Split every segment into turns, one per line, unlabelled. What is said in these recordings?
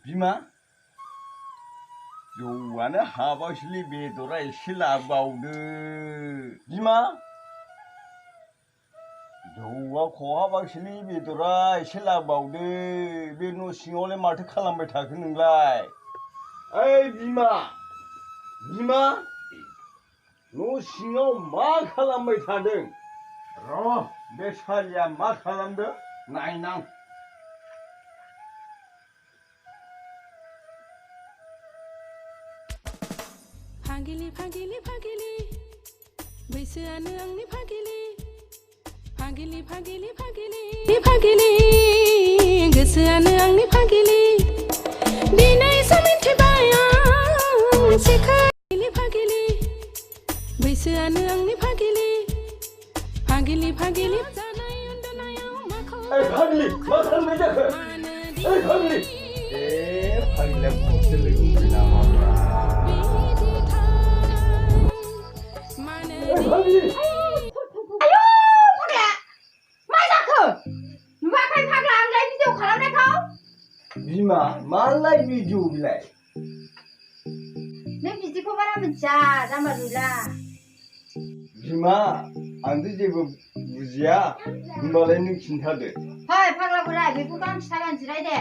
बिमा जौआनो हाबासैलै बेदरा एसे लाबावदो बिमा जौआ खहाबासैलै बेदरा एसे लाबावदो बे न' सिङावलाय माथो खालामबाय थाखो नोंलाय ओइ बिमा न' सिङाव मा खालामबाय थादों र' बे सालिया मा खालामदों नायनां
फागिलि फागिलि फागिलि बैसोआनो आंनि फागिलि फागिलि फागिलि फागिलि फागिलि गोसोआनो आंनि फागिलि दिनैसो मिथिबाय आं सिखायलि फागिलि बैसोआनो आंनि फागिलि फागिलि फागिलि जानाय उन्दुनायाव माखौ
ओइ फागिलि मा खालामनाय जाखो ओइ फागिलि फागिलिया बुंसो लोगो मोनबाय नामाब्रा बिमा मालाय भिडिअ बिलाय
नों बिदिखौ बारा मिथिया जाम्बा गैला
बिमा आंथ' जेबो बुजिया होनबालाय नों खिन्थादो
फै फाग्ला बोराय बेखौ आं खिथागोन जिराय दे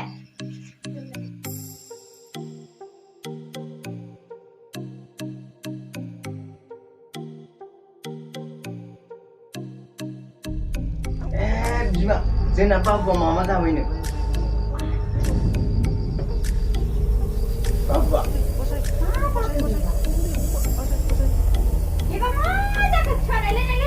बिमा जोंना बाबुआ मामा जाबायनो बाबुआ
एबा मा जाखो फिफानाय लाय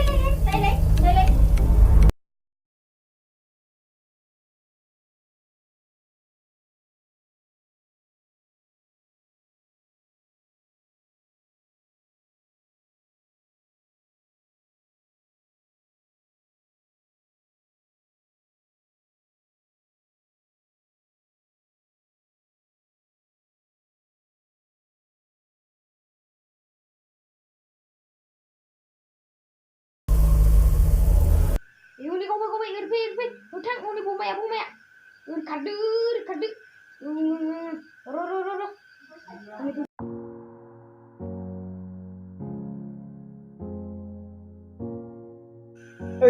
Yuli kau irfi utang uni bumaya kadu ro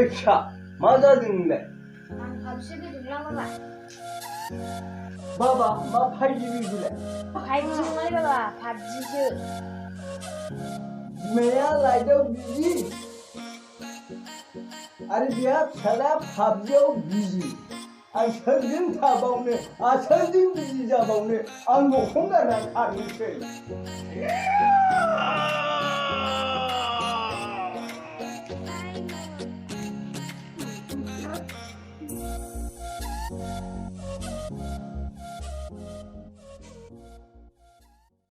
सा मा जादों नोंलाय
आं हाबसे बेदोंलां
बाबा मा फाइजि बिलाय
फाइजि नङालै बाबा फाबजिसो
बिमाया लाइटआव बिजि आरो बिहा फिसाला फाबजियाव बिजि आं सोरजों थाबावनो सोरजों बिजि जाबावनो आं न'खौनो गारनानै थानोसै